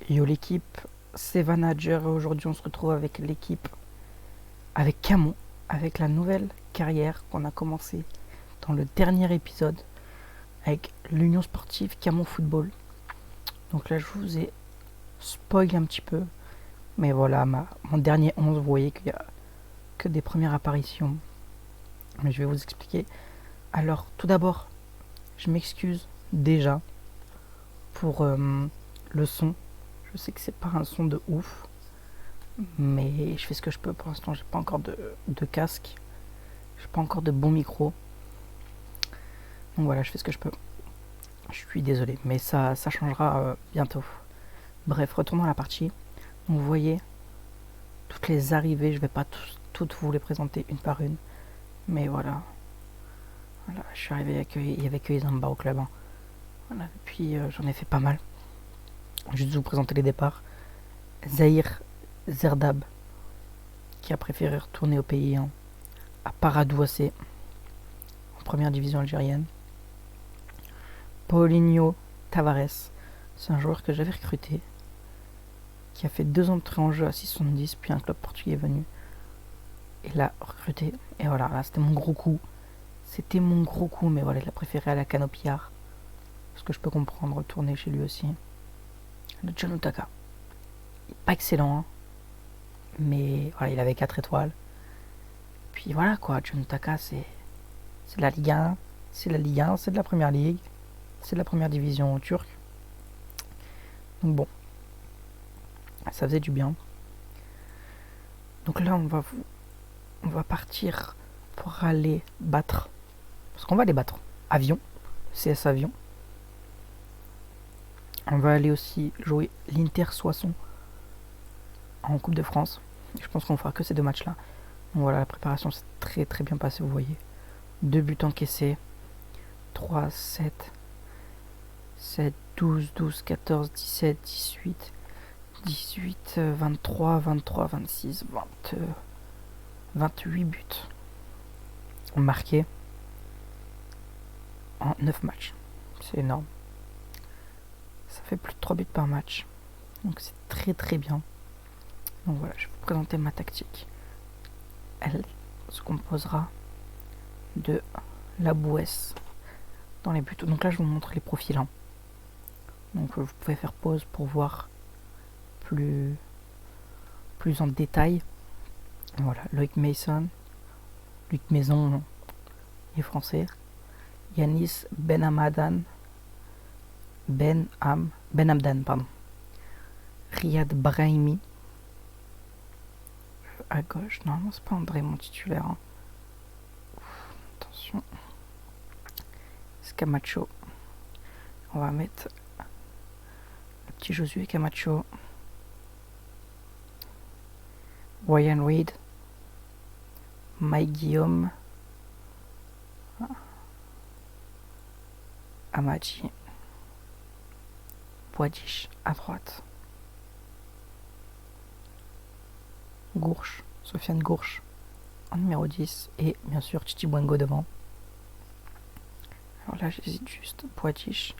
Yo l'équipe, c'est Vanager et aujourd'hui on se retrouve avec l'équipe, avec Camon, avec la nouvelle carrière qu'on a commencé dans le dernier épisode avec l'Union Sportive Camon Football. Donc là je vous ai spoil un petit peu, mais voilà, mon dernier 11, vous voyez qu'il n'y a que des premières apparitions, mais je vais vous expliquer. Alors tout d'abord, je m'excuse déjà pour le son. Je sais que c'est pas un son de ouf, mais je fais ce que je peux. Pour l'instant, j'ai pas encore de casque, j'ai pas encore de bon micro, donc voilà, je fais ce que je peux. Je suis désolé, mais ça changera bientôt. Bref, retournons à la partie. Donc vous voyez toutes les arrivées, je vais pas toutes vous les présenter une par une, mais voilà, je suis arrivé, il y avait que les Zamba au club, hein. Voilà, puis j'en ai fait pas mal. Juste vous présenter les départs. Zahir Zerdab, qui a préféré retourner au pays, hein, à Paradou AC, en première division algérienne. Paulinho Tavares, c'est un joueur que j'avais recruté, qui a fait 2 entrées en jeu à 6,70, puis un club portugais est venu et l'a recruté. Et voilà, là c'était mon gros coup. Mais voilà, il a préféré aller à Canopillard. Ce que je peux comprendre, retourner chez lui aussi. Le John Utaka, pas excellent, hein, mais voilà, il avait 4 étoiles. Puis voilà quoi, John Utaka, c'est de la Ligue 1, c'est de la Ligue 1, c'est de la Première Ligue, c'est de la première division turque. Donc bon, ça faisait du bien. Donc là, on va partir pour aller battre, parce qu'on va les battre. Avion, CS Avion. On va aller aussi jouer l'Inter Soissons en Coupe de France. Je pense qu'on fera que ces 2 matchs-là. Donc voilà, la préparation s'est très très bien passée, vous voyez. 2 buts encaissés. 3, 7, 7, 12, 12, 14, 17, 18, 18, 23, 23, 26, 20, 28 buts marqués en 9 matchs. C'est énorme. Ça fait plus de 3 buts par match. Donc c'est très très bien. Donc voilà, je vais vous présenter ma tactique. Elle se composera de la Bouesse dans les buts. Donc là je vous montre les profils, hein. Donc vous pouvez faire pause pour voir plus en détail. Voilà, Loïc Mason, Luc Maison, il est français. Yanis Ben Hamdan, pardon. Riyad Brahimi. À gauche, normalement c'est pas André mon titulaire, hein. Attention. Camacho. On va mettre le petit Josué Camacho. Ryan Reid. Mike Guillaume. Amadji. Boadish à droite. Gourche, Sofiane Gourche en numéro 10 et bien sûr Titi Bouengo devant. Alors là j'hésite juste, Boadish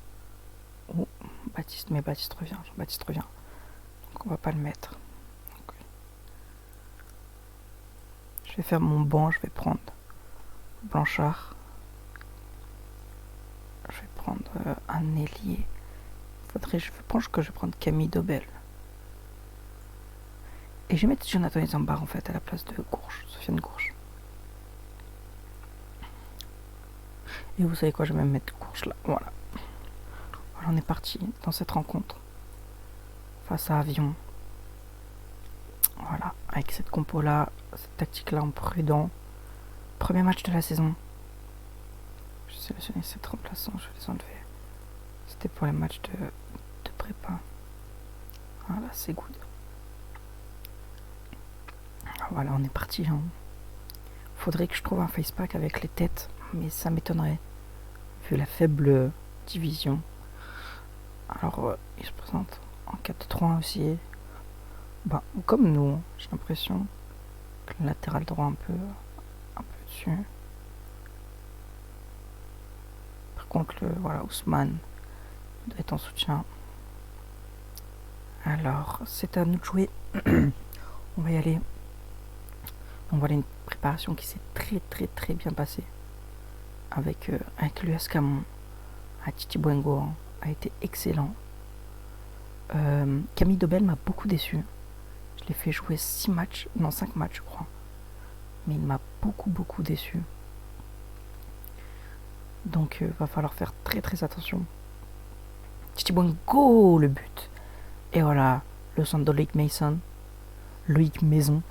ou Baptiste, mais Baptiste revient. Donc on va pas le mettre. Donc, je vais faire mon banc, je vais prendre Blanchard. Je vais prendre un ailier. Je pense que je vais prendre Camille Dobel. Et je vais mettre Jonathan Zambar en fait à la place de Gourche, Sofiane Gourche. Et vous savez quoi, je vais même mettre Gourche là. Voilà, on est parti dans cette rencontre face à Avion. Voilà, avec cette compo là, cette tactique là en prudent. Premier match de la saison. Je vais sélectionner 7 remplaçants, je vais les enlever. C'était pour les matchs de prépa. Voilà, c'est good. Voilà, on est parti, hein. Faudrait que je trouve un facepack avec les têtes, mais ça m'étonnerait, vu la faible division. Alors, il se présente en 4-3 aussi. Bah, comme nous, j'ai l'impression que le latéral droit un peu dessus. Par contre, voilà, Ousmane doit être en soutien. Alors, c'est à nous de jouer. On va y aller. Donc voilà une préparation qui s'est très très très bien passée. Avec l'US Camon. Titi Bwengo a été excellent. Camille Dobel m'a beaucoup déçu. Je l'ai fait jouer 5 matchs, je crois. Mais il m'a beaucoup déçu. Donc va falloir faire très très attention. Titi Bwengo, le but. Et voilà, le centre de Loïc Maison.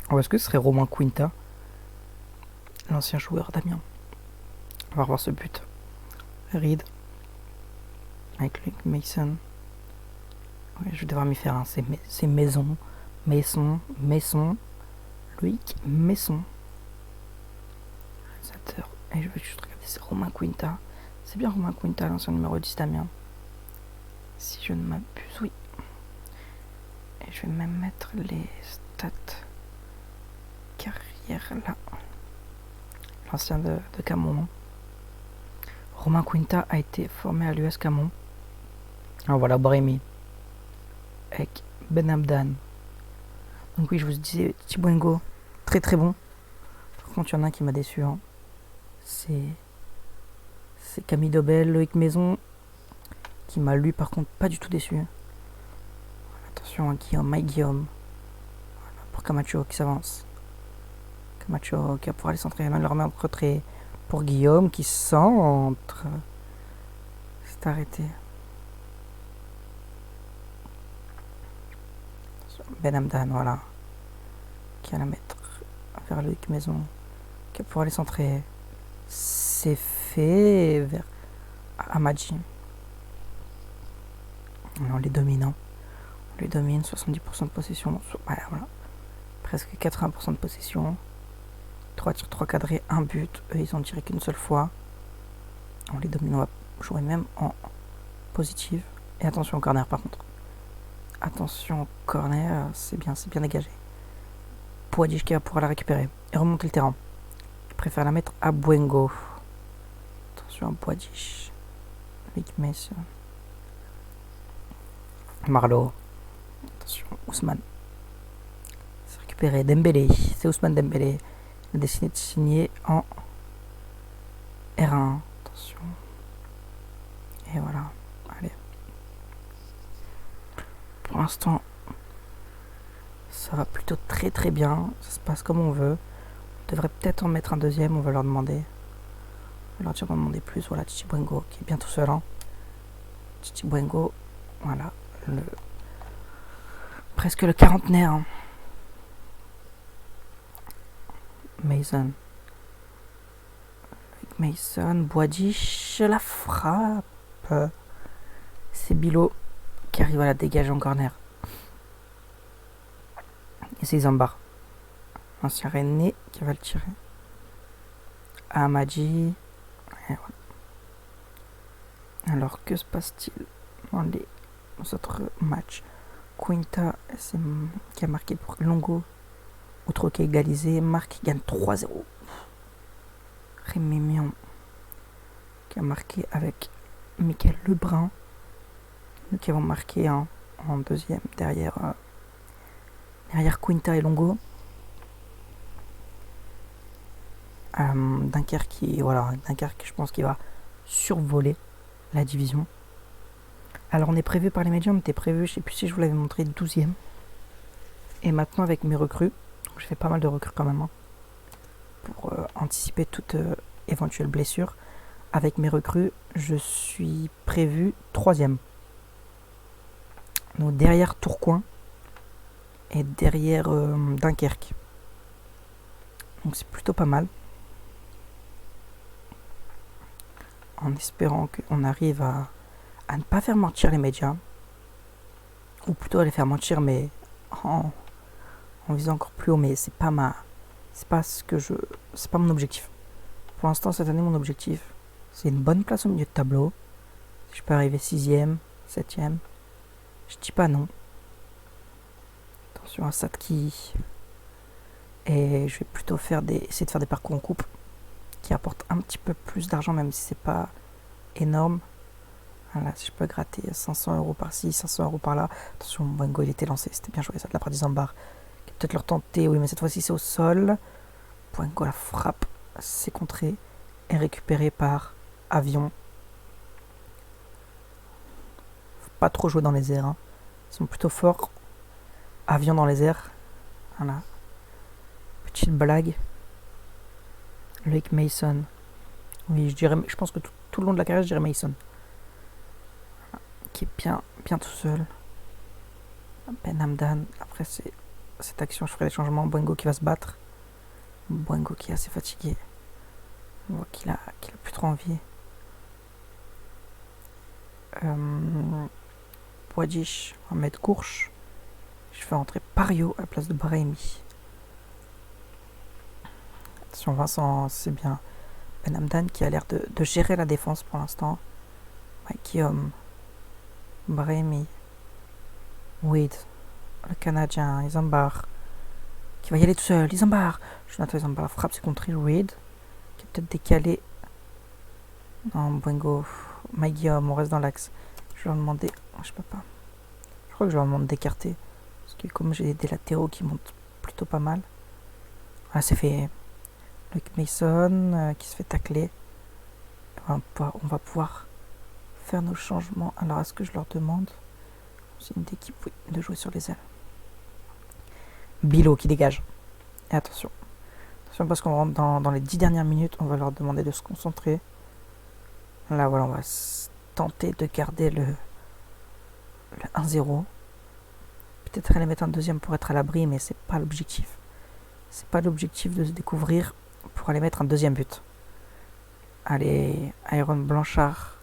Ou est-ce que ce serait Romain Quinta, l'ancien joueur d'Amiens? On va revoir ce but. Reed. Avec Loïc Mason. Ouais, je vais devoir m'y faire. Hein. C'est Maison. Loïc Maison. Et je vais juste regarder, c'est Romain Quinta. C'est bien Romain Quinta, l'ancien numéro 10 d'Amiens. Si je ne m'abuse, oui. Et je vais même mettre les stats carrière là. L'ancien de Camon. Romain Quinta a été formé à l'US Camon. Alors voilà, Brahimi. Avec Ben Abdan. Donc oui, je vous disais, Tibwengo, très très bon. Par contre, il y en a un qui m'a déçu. Hein. C'est Camille Dobel, Loïc Maison, qui m'a lui par contre pas du tout déçu. Attention à Guillaume, Mike Guillaume. Voilà, pour Camacho qui s'avance. Camacho qui va pouvoir aller centrer. Là, il le remet en retrait pour Guillaume qui centre. C'est arrêté. Ben Hamdan, voilà. Qui va la mettre vers Loïc Maison. Qui va pouvoir aller centrer. C'est fait vers Amadji. On les domine. On les domine, 70% de possession. Ouais, voilà. Presque 80% de possession. 3 tirs, 3 cadrés, 1 but. Eux, ils ont tiré qu'une seule fois. On les domine. On va jouer même en positive. Et attention au corner par contre. Attention au corner, c'est bien dégagé. Pouadich qui va pouvoir la récupérer et remonter le terrain. Il préfère la mettre à Bwengo. Attention à Pouadich. Avec Mason. Marlowe. Attention, Ousmane. C'est récupéré. Dembélé. C'est Ousmane Dembélé. Il a décidé de signer en R1. Attention. Et voilà. Allez. Pour l'instant, ça va plutôt très très bien. Ça se passe comme on veut. On devrait peut-être en mettre un deuxième. On va leur demander. On va leur dire d'en demander plus. Voilà, Titi Bwengo qui est bien tout seul. Hein. Titi Bwengo. Voilà. Presque le quarantenaire. Hein. Mason, Boadich, la frappe. C'est Bilo qui arrive à la dégager en corner. Et c'est Zambar, ancien René, qui va le tirer. Amadji. Et voilà. Alors, que se passe-t-il dans les autres matchs? Quinta, qui a marqué pour Longo. Outro qui a égalisé. Marc gagne 3-0. Rémi Mion qui a marqué avec Michael Lebrun. Qui vont marquer en deuxième derrière Quinta et Longo. Dunkerque je pense qu'il va survoler la division. Alors on est prévu par les médias, on était prévu, je sais plus si je vous l'avais montré, 12e. Et maintenant avec mes recrues, je fais pas mal de recrues quand même, hein, pour anticiper toute éventuelle blessure. Avec mes recrues, je suis prévu 3e. Donc derrière Tourcoing et derrière Dunkerque. Donc c'est plutôt pas mal. En espérant qu'on arrive à ne pas faire mentir les médias. Ou plutôt à les faire mentir mais en visant encore plus haut. Mais c'est pas mon objectif. Pour l'instant cette année mon objectif c'est une bonne place au milieu de tableau. Si je peux arriver 6e, 7e. Je dis pas non. Attention à Satki. Et je vais plutôt essayer de faire des parcours en coupe qui apportent un petit peu plus d'argent, même si c'est pas énorme. Voilà, si je peux gratter 500 € par-ci, 500 € par-là. Attention, Boingo, il était lancé. C'était bien joué, ça, de la part d'Isambard. Qui peut-être leur tenter. Oui, mais cette fois-ci, c'est au sol. Boingo, la frappe. C'est contré. Et récupéré par Avion. Faut pas trop jouer dans les airs. Hein. Ils sont plutôt forts. Avion dans les airs. Voilà. Petite blague. Lake Mason. Oui, je pense que tout le long de la carrière, je dirais Mason. Qui est bien tout seul. Ben Hamdan. Après cette action, je ferai des changements. Boingo qui va se battre. Boingo qui est assez fatigué. On voit qu'il a plus trop envie. Boadish, on va mettre Gourche. Je fais entrer Pario à la place de Brahimi. Attention, Vincent, c'est bien. Ben Hamdan qui a l'air de gérer la défense pour l'instant. Guillaume. Brahimi. Wade. Le Canadien. Isambard. Qui va y aller tout seul. Isambard. Jonathan Isambard. La frappe, c'est contre Wade. Qui est peut-être décalé. Non, Boingo. Mike Guillaume, on reste dans l'axe. Je vais leur demander. Je peux pas. Je crois que je leur demande d'écarter. Parce que comme j'ai des latéraux qui montent plutôt pas mal. Voilà, c'est fait. Luke Mason qui se fait tacler. On va pouvoir faire nos changements. Alors, est-ce que je leur demande, c'est une équipe, oui, de jouer sur les ailes. Bilo qui dégage. Et attention. Attention parce qu'on rentre dans les 10 dernières minutes. On va leur demander de se concentrer. Là, voilà, on va tenter de garder le 1-0. Peut-être aller mettre un deuxième pour être à l'abri, mais c'est pas l'objectif. C'est pas l'objectif de se découvrir pour aller mettre un deuxième but. Allez, Aaron Blanchard.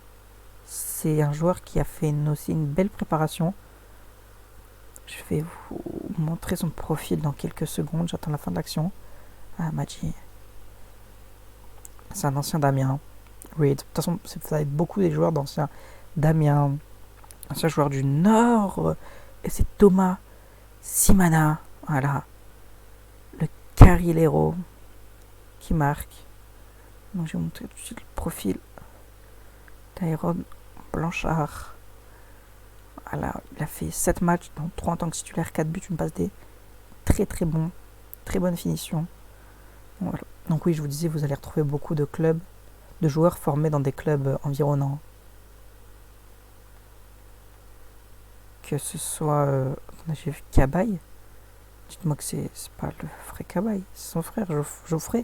C'est un joueur qui a fait aussi une belle préparation. Je vais vous montrer son profil dans quelques secondes. J'attends la fin de l'action. Ah, Maggi. C'est un ancien d'Amiens. Reed. De toute façon, ça va être beaucoup des joueurs d'anciens d'Amiens. Ancien joueur du Nord. Et c'est Thomas Simana. Voilà. Le Carrilero qui marque. Donc, je vais vous montrer tout de suite le profil d'Aaron Blanchard. Voilà, il a fait 7 matchs, dont 3 en tant que titulaire, 4 buts, une passe D. Très très bon, très bonne finition. Voilà. Donc oui, je vous disais, vous allez retrouver beaucoup de clubs, de joueurs formés dans des clubs environnants. Que ce soit... j'ai vu Cabaye. Dites-moi que c'est pas le frère Cabaye, c'est son frère, Geoffroy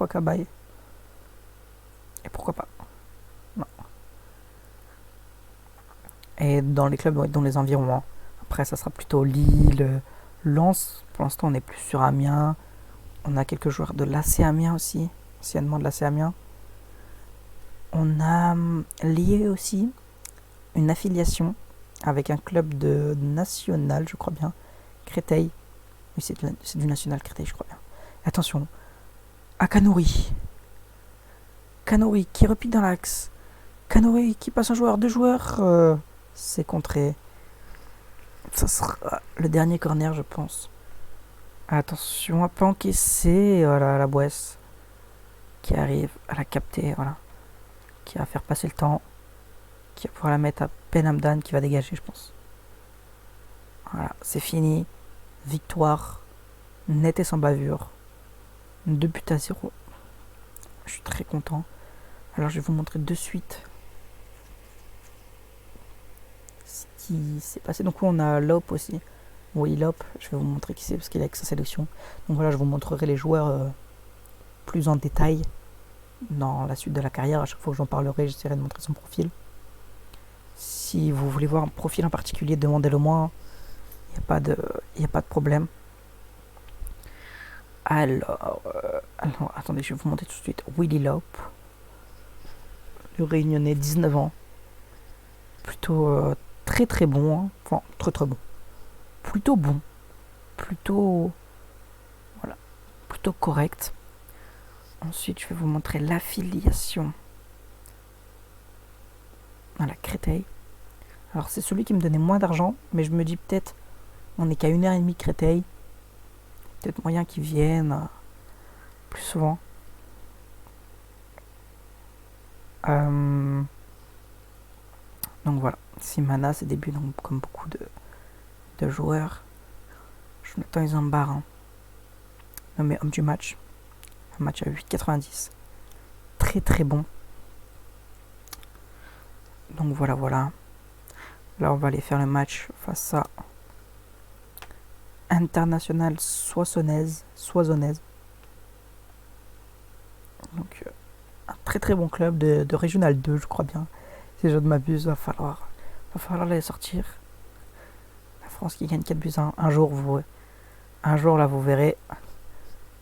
Cabaye. Et pourquoi pas. Non. Et dans les clubs, dans les environs. Hein. Après, ça sera plutôt Lille, Lens. Pour l'instant, on est plus sur Amiens. On a quelques joueurs de l'AC Amiens aussi, anciennement de l'AC Amiens. On a lié aussi une affiliation avec un club de national, je crois bien, Créteil. Oui, c'est du national Créteil, je crois bien. Attention, à Kanouri. Kanouri qui repique dans l'axe. Kanouri qui passe un joueur, 2 joueurs. C'est contré. Ça sera le dernier corner, je pense. Attention à pas encaisser. Voilà, la Boisse qui arrive à la capter. Voilà. Qui va faire passer le temps. Qui va pouvoir la mettre à Ben Hamdan qui va dégager, je pense. Voilà, c'est fini. Victoire nette et sans bavure. 2-0. Je suis très content. Alors je vais vous montrer de suite ce qui s'est passé. Donc on a Lop aussi. Oui, Lop, je vais vous montrer qui c'est parce qu'il est avec sa sélection. Donc voilà, je vous montrerai les joueurs plus en détail dans la suite de la carrière. À chaque fois que j'en parlerai, j'essaierai de montrer son profil. Si vous voulez voir un profil en particulier, demandez-le moi. Il n'y a pas de problème. Alors, attendez, je vais vous montrer tout de suite. Willy Lop, le Réunionnais, 19 ans. Plutôt très très bon. Hein. Enfin, très très bon. Plutôt bon. Plutôt correct. Ensuite, je vais vous montrer l'affiliation. Voilà, Créteil. Alors, c'est celui qui me donnait moins d'argent, mais je me dis peut-être, on n'est qu'à 1h30 Créteil. Peut-être moyen qu'ils viennent plus souvent. Donc voilà, Simana, ses débuts, donc, comme beaucoup de joueurs. Jonathan Isambard, hein, nommé homme du match. Un match à 8,90. Très très bon. Donc voilà. Là, on va aller faire le match face à International Soissonnaise. Donc, un très très bon club de Régional 2, je crois bien. Si je ne m'abuse, va falloir les sortir. La France qui gagne 4 buts 1. Un jour, là, vous verrez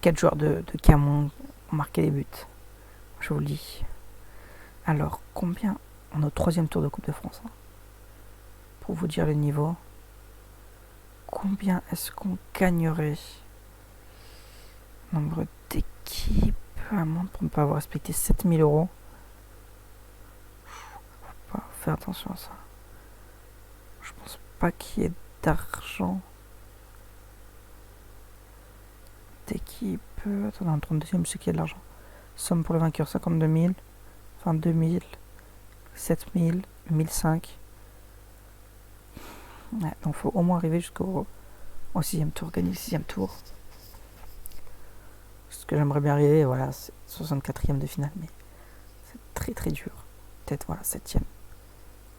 4 joueurs de Camon marquer les buts. Je vous le dis. Alors, combien on est au 3e tour de Coupe de France, hein, pour vous dire le niveau. Combien est-ce qu'on gagnerait? Nombre d'équipes, amende pour ne pas avoir respecté 7 000 euros. Faut pas faire attention à ça. Je pense pas qu'il y ait d'argent. D'équipe. Attends, dans le 32e, je sais qu'il y a de l'argent. Somme pour le vainqueur 52 000, 22 000, 7 000, 1005. Ouais, donc faut au moins arriver jusqu'au 6e tour, gagner le 6e tour. Ce que j'aimerais bien arriver, voilà, c'est 64e de finale, mais c'est très très dur. Peut-être, voilà, 7e.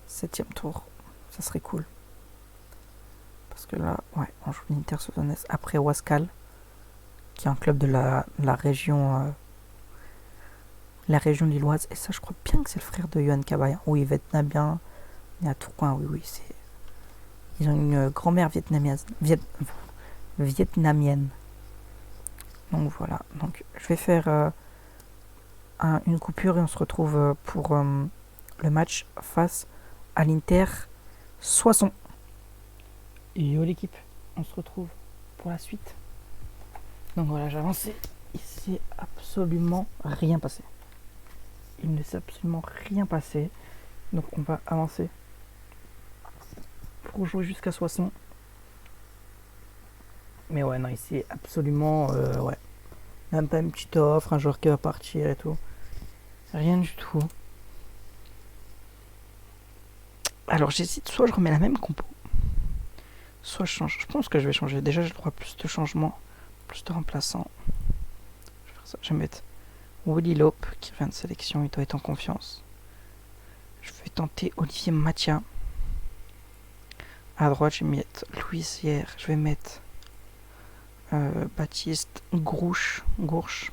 7e tour, ça serait cool. Parce que là, ouais, on joue l'Inter Soissonnaise après Wascal, qui est un club de la région lilloise. Et ça, je crois bien que c'est le frère de Yohan Cabaye. Oui, vietnamien, né à Tourcoing, oui, c'est... Ils ont une grand-mère vietnamienne. Donc voilà, donc je vais faire une coupure et on se retrouve pour le match face à l'Inter Soissons. Et yo l'équipe, on se retrouve pour la suite. Donc voilà, j'ai avancé. Il s'est absolument rien passé. Il ne s'est absolument rien passé. Donc on va avancer pour jouer jusqu'à Soissons. Mais ouais, non, ici absolument, ouais. Même pas une petite offre, un joueur qui va partir et tout. Rien du tout. Alors j'hésite, soit je remets la même compo, soit je change. Je pense que je vais changer. Déjà, j'ai le droit à plus de changements, plus de remplaçants. Je vais faire ça. Je vais mettre Willy Lope, qui vient de sélection, il doit être en confiance. Je vais tenter Olivier Mathia. À droite, je vais mettre Louis Hier. Je vais mettre Baptiste Gourche,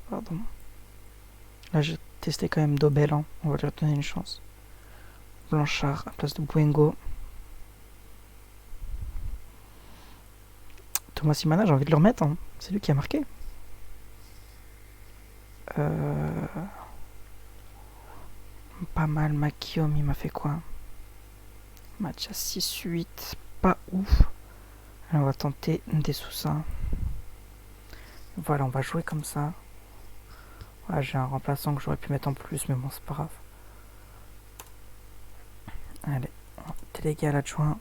pardon. Là, j'ai testé quand même Dobel, hein. On va lui donner une chance. Blanchard à place de Buengo. Thomas Simana, j'ai envie de le remettre, hein. C'est lui qui a marqué. Pas mal, Makiom, il m'a fait quoi? Match à 6-8, pas ouf. Alors, on va tenter des Sousa. Voilà, on va jouer comme ça. Voilà, j'ai un remplaçant que j'aurais pu mettre en plus, mais bon, c'est pas grave. Allez, délégué à l'adjoint.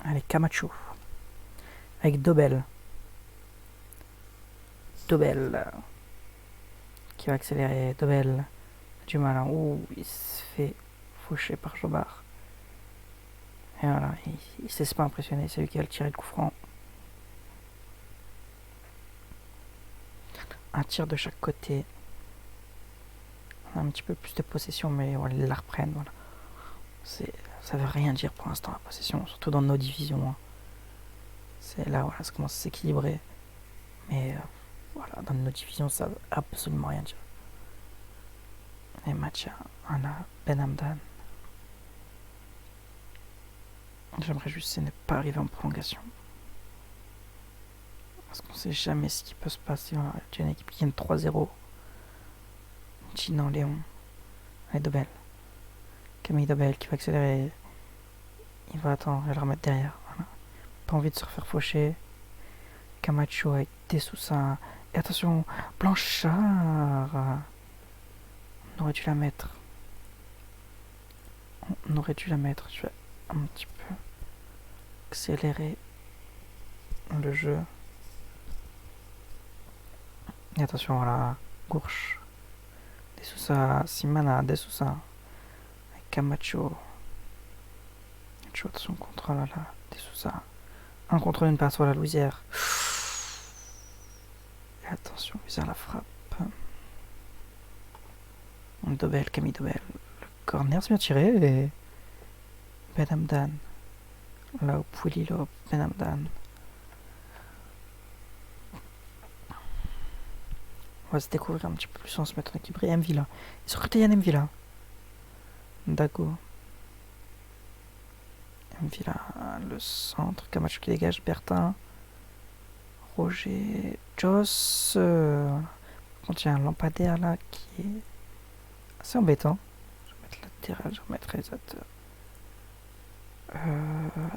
Allez, Camacho. Avec Dobel. Qui va accélérer. Dobel. Du mal. Hein. Ouh, il se fait faucher par Jobard. Et voilà, il se laisse pas impressionner. C'est lui qui va le tirer le coup franc. Un tir de chaque côté. On a un petit peu plus de possession, mais voilà, ils la reprennent. Voilà. Ça veut rien dire pour l'instant la possession, surtout dans nos divisions. Hein. C'est là, voilà, ça commence à s'équilibrer. Mais voilà, dans nos divisions, ça veut absolument rien dire. Et match à Ben Hamdan. J'aimerais juste ne pas arriver en prolongation. Parce qu'on sait jamais ce qui peut se passer. Voilà, il y a une équipe qui gagne 3-0. Ginan Léon. Allez, Dobel. Camille Dobel qui va accélérer. Il va attendre, il va le remettre derrière. Voilà. Pas envie de se refaire faucher. Camacho avec Dessoussa. Et attention, Blanchard. On aurait dû la mettre. Je vais un petit peu accélérer le jeu. Et attention, voilà, Gourche. De Sousa, Simana, De Sousa. Avec Camacho. Attention, contrôle là, De Sousa. Un contre une passe sur la Louisière. Et attention, Louisière la frappe. Dobel, Camille Dobel. Le corner, c'est bien tiré. Et Ben Hamdan. Là où Pouilly-Lop, Ben Hamdan. On va se découvrir un petit peu plus en se mettant en équilibre. Et Mvila. Ils sont recrutés Yann Mvila. Dago. Mvila, le centre. Camacho qui dégage. Bertin. Roger. Joss. Par contre, il y a un lampadaire là qui est assez embêtant. Je vais mettre latéral, je vais mettre réalisateur.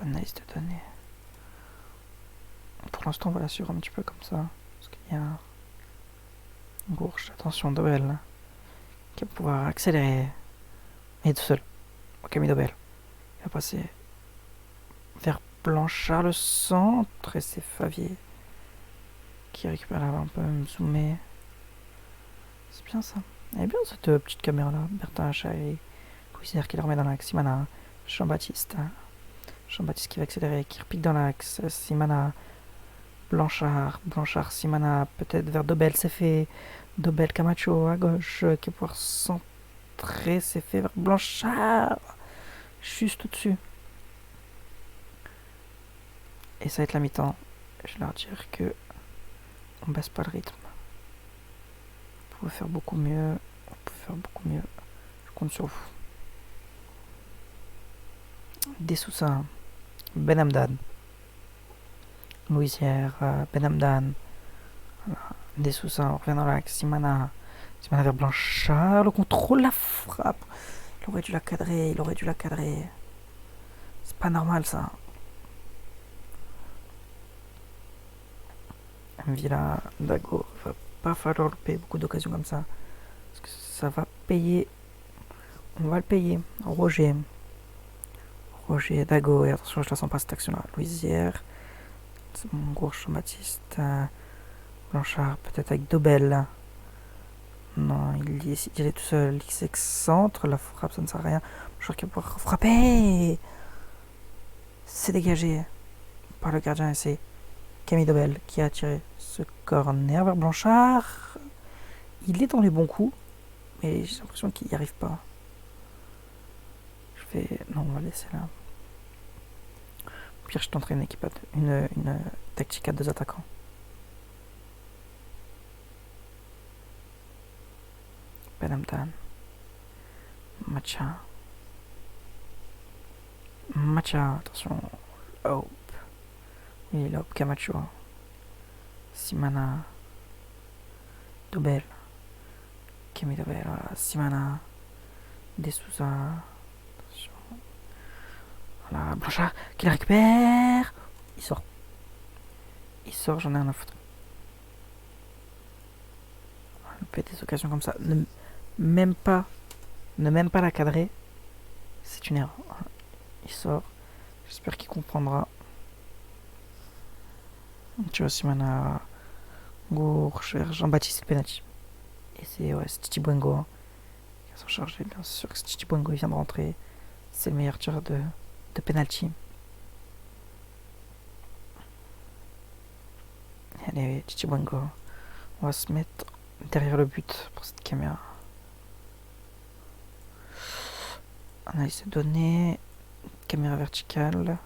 Analyse de données. Pour l'instant, on va la suivre un petit peu comme ça. Parce qu'il y a un Gourche, attention, Dobel. Qui va pouvoir accélérer. Il est tout seul. Camille Dobel. Il va passer vers Blanchard, le centre. Et c'est Favier qui récupère là, un peu zoomé. C'est bien ça. Elle est bien cette petite caméra là. Bertin Achat et Louisière qui la remet dans l'axe. Simana, Jean-Baptiste. Jean-Baptiste qui va accélérer, qui repique dans l'axe. Simana, Blanchard, Simana, peut-être vers Dobel, c'est fait. Dobel, Camacho à gauche, qui va pouvoir centrer, c'est fait vers Blanchard. Juste au-dessus. Et ça va être la mi-temps. Je vais leur dire que on baisse pas le rythme. On peut faire beaucoup mieux. Je compte sur vous. De Sousa, Ben Hamdan. Louisière, Ben Hamdan. Voilà. De Sousa, on revient dans l'axe. Simana vers Blanchard. Le contrôle, la frappe. Il aurait dû la cadrer. C'est pas normal ça. Villa, Dago, va pas falloir louper beaucoup d'occasions comme ça. Parce que ça va payer. On va le payer. Roger, Dago, et attention, je la sens pas cette action-là. Louisière, c'est mon gros Jean-Baptiste. Blanchard, peut-être avec Dobel. Non, il est tout seul. Il s'excentre, la frappe, ça ne sert à rien. Je crois qu'il va pouvoir frapper. C'est dégagé par le gardien et c'est Camille Dobel qui a tiré ce corner vers Blanchard. Il est dans les bons coups, mais j'ai l'impression qu'il n'y arrive pas. Non, on va laisser là. Au pire, je tenterai une tactique à 2 attaquants. Ben Hamdan. Macha, attention. Hope. Il est Hope, Camacho. Simana. Dobel. Camille Dobel, voilà. Simana. De Sousa. Attention. Voilà, Blanchard qui la récupère. Il sort, j'en ai un à foutre. On peut des occasions comme ça. Ne même pas la cadrer. C'est une erreur. Il sort. J'espère qu'il comprendra. Tu vois, Simana, Gourche, Jean-Baptiste penalty. Et c'est Titi Bwengo hein, qui va s'en charger. Bien sûr que Titi Bwengo vient de rentrer. C'est le meilleur tireur de penalty. Allez, Titi Bwengo. On va se mettre derrière le but pour cette caméra. Analyse de données. Caméra verticale.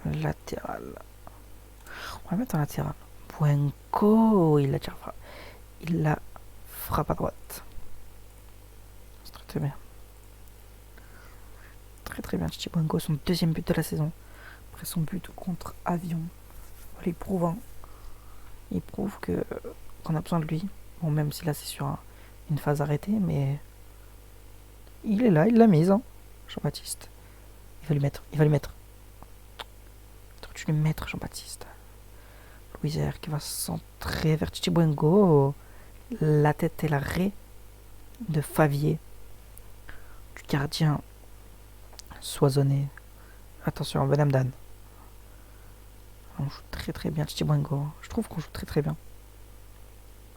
Latérale. On va mettre en latéral. Bwengo, il la frappe à droite. C'est très bien. Très bien, Titi Bwengo, son 2e but de la saison. Après son but contre Avion. Voilà, il prouve qu'on a besoin de lui. Bon, même si là c'est sur une phase arrêtée, mais il est là, il l'a mise, hein, Jean-Baptiste. Il va lui mettre. Tu lui mettre, Jean-Baptiste. Louisière qui va centrer vers Titi Bwengo. La tête et l'arrêt de Favier. Du gardien soisonné. Attention, Benhamdan. On joue très très bien, Chichibuengo. Je trouve qu'on joue très très bien.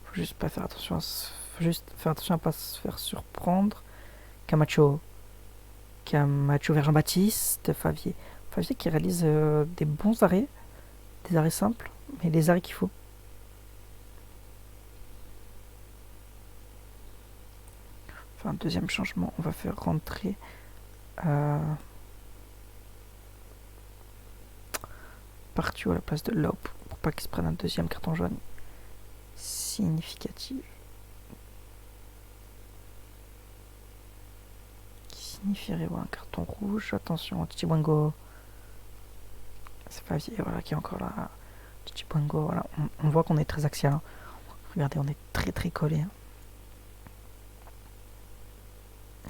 Faut juste pas faire attention faut juste faire attention à pas se faire surprendre. Camacho. Camacho vers Jean-Baptiste. Favier. Favier qui réalise des bons arrêts. Des arrêts simples, mais les arrêts qu'il faut. Enfin, deuxième changement, on va faire rentrer Partio à la place de Lope pour pas qu'il se prenne un deuxième carton jaune significatif. Qui signifierait un carton rouge. Attention, Chichibuengo. C'est Favier, voilà, qui est encore là. Chichibuengo, voilà. On voit qu'on est très axial. Hein. Regardez, on est très très collé. Hein.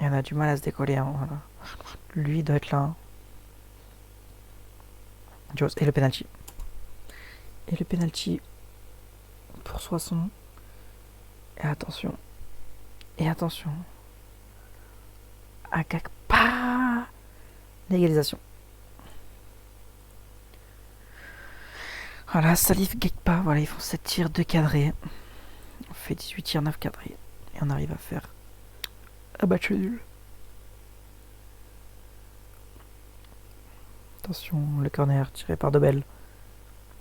Et on a du mal à se décoller. Hein, voilà. Lui doit être là. Hein. Et le penalty. Et le penalty pour Soissons. Et attention. Et attention. Agakpa. L'égalisation. Voilà, Salif Gekpa. Voilà, ils font 7 tirs, 2 cadrés. On fait 18 tirs, 9 cadrés. Et on arrive à faire un match nul. Attention, le corner tiré par Dobel.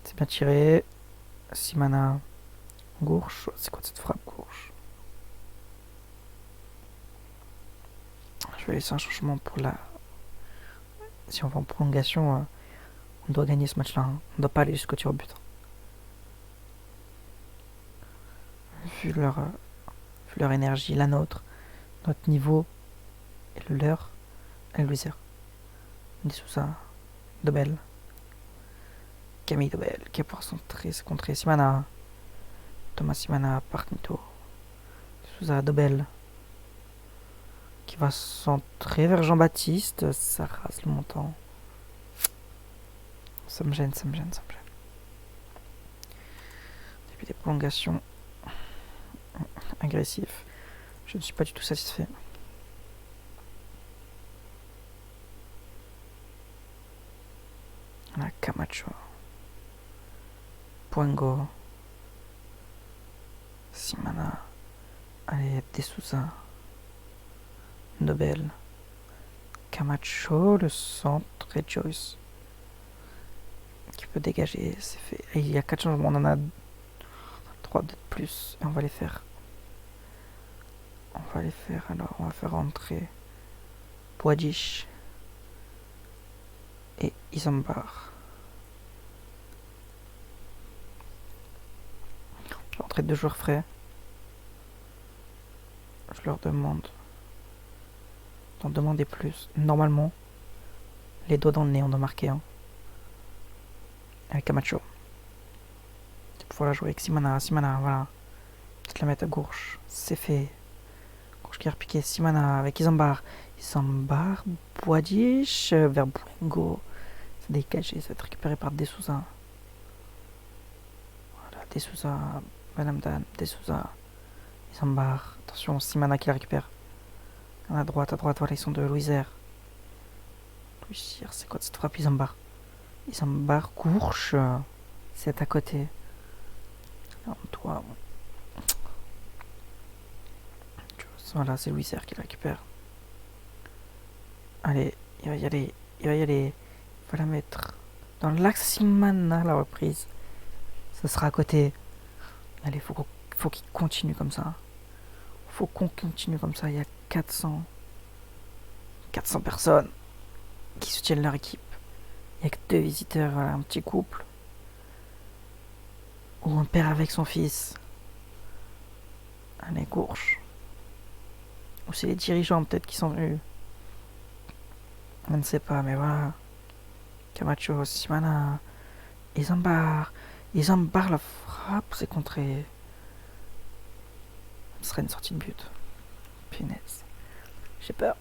C'est bien tiré. Simana. Gourche. C'est quoi cette frappe, Gourche? Je vais laisser un changement pour la... Si on va en prolongation, on doit gagner ce match-là. Hein. On ne doit pas aller jusqu'au tir au but. Vu leur énergie, la nôtre, notre niveau et le leur, elle lui sert. Dessouza, Dobel. Camille Dobel qui est pour centrer, c'est contre Simana. Thomas Simana, Parnito. Dessouza, Dobel. Qui va centrer vers Jean-Baptiste. Ça rase le montant. Ça me gêne. Début des prolongations. Agressif. Je ne suis pas du tout satisfait. Voilà, Camacho. Puengo. Simana. Allez, Dessouza. Nobel. Camacho, le centre et Joyce. Qui peut dégager, c'est fait. Et il y a 4 changements, on en a 3 de plus. Et on va les faire. Alors on va faire rentrer Boadish et Isambard. Je vais rentrer 2 joueurs frais. Je leur demande d'en demander plus. Normalement, les doigts dans le nez, on doit marquer. Hein. Avec Camacho. C'est pour la jouer avec Simana, voilà. Peut-être la mettre à gauche. C'est fait. Gauche qui a repiqué. Simana avec Isambard. Boadish vers Boulingo. C'est dégagé, ça va être récupéré par Dessouza. Voilà, Dessouza, Benhamdan, Dessouza, Isambard. Attention, Simana qui la récupère. À droite, voilà, ils sont de Louisière. C'est quoi cette frappe? Isambard, Courche. C'est à côté. Toi. Voilà, c'est Louisière qui la récupère. Allez, il va y aller. Il va la mettre dans l'axe Simana, la reprise. Ça sera à côté. Allez, faut qu'il continue comme ça. Faut qu'on continue comme ça. Il y a 400 personnes qui soutiennent leur équipe. Il n'y a que 2 visiteurs, voilà, un petit couple. Ou un père avec son fils. Allez, Gourche. Ou c'est les dirigeants peut-être qui sont venus. Je ne sais pas, mais voilà. Camacho, Simana, Isambard, la frappe, c'est contré. Ce serait une sortie de but. Punaise. J'ai peur.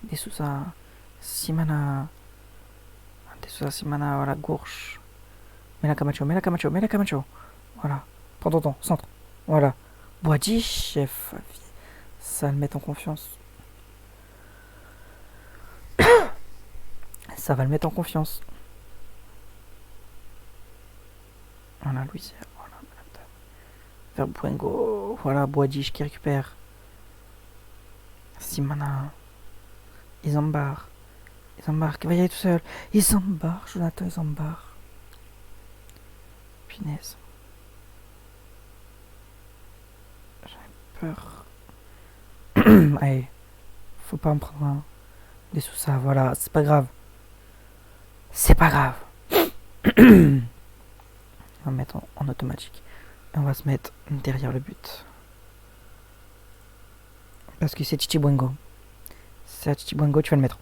Dessouza, Simana, voilà, Gourche. Mets la Camacho. Voilà. Prends ton temps, centre. Voilà. Boadi, chef. Ça le met en confiance. ça va le mettre en confiance. Voilà, Louis. Voilà, vers Buengo. Voilà, Boadich qui récupère. Simana. Isambard. Isambard qui va y aller tout seul. Isambard, Jonathan Isambard. Punaise. J'avais peur. Allez, faut pas me prendre des sous ça, voilà, c'est pas grave. C'est pas grave. On va mettre en automatique. Et on va se mettre derrière le but. Parce que c'est Titi Buengo. C'est à Titi Buengo, tu vas le mettre.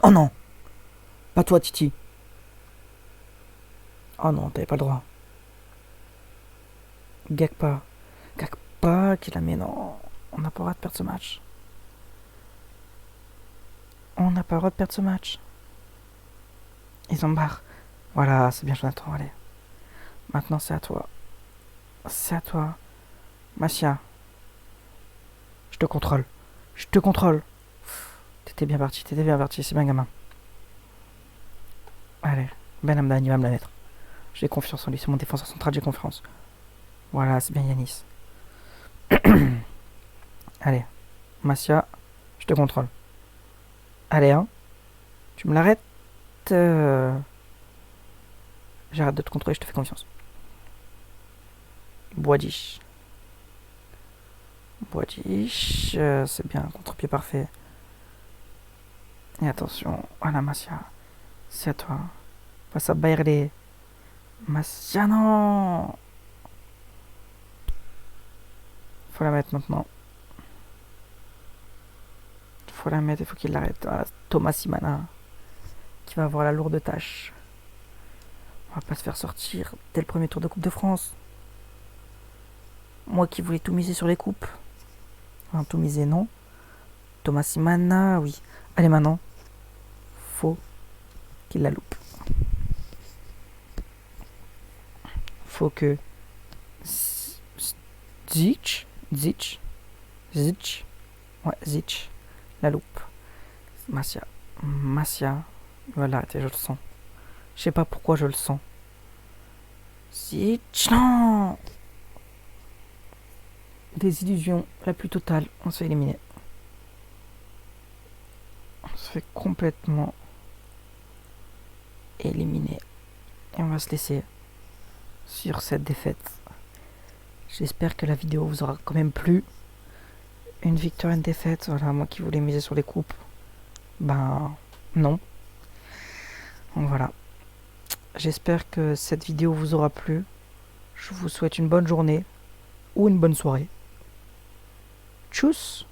Oh non! Pas toi, Titi. Oh non, t'avais pas le droit. Gagpa. Gagpa qui la met, non. On n'a pas le droit de perdre ce match. On n'a pas le droit de perdre ce match. Ils en barrent. Voilà, c'est bien Jonathan, allez. Maintenant c'est à toi. C'est à toi. Masia. Je te contrôle. Je te contrôle. T'étais bien parti, c'est bien gamin. Allez, Ben Hamdan, il va me la mettre. J'ai confiance en lui, c'est mon défenseur central, j'ai confiance. Voilà, c'est bien Yanis. Allez, Masia, je te contrôle. Allez, hein. Tu me l'arrêtes. J'arrête de te contrôler, je te fais confiance. Boadich. Boadich, c'est bien, contre-pied parfait. Et attention, voilà Masia. C'est à toi. Face à Bayrle. Masia, non. Faut la mettre maintenant. Faut la mettre, il faut qu'il l'arrête. Voilà, Thomas Simana. Qui va avoir la lourde tâche. On va pas se faire sortir dès le premier tour de Coupe de France. Moi qui voulais tout miser sur les coupes. Enfin, tout miser, non. Thomas Simana, oui. Allez, maintenant. Faut qu'il la loupe. Faut que Zitch, ouais, Zitch, la loupe. Masia, il va l'arrêter, je le sens. Je sais pas pourquoi je le sens. Zitch, non. Désillusion la plus totale, on se fait éliminer. On se fait complètement éliminer. Et on va se laisser sur cette défaite. J'espère que la vidéo vous aura quand même plu. Une victoire, une défaite. Voilà, moi qui voulais miser sur les coupes. Ben non. Donc voilà. J'espère que cette vidéo vous aura plu. Je vous souhaite une bonne journée ou une bonne soirée. Tchuss!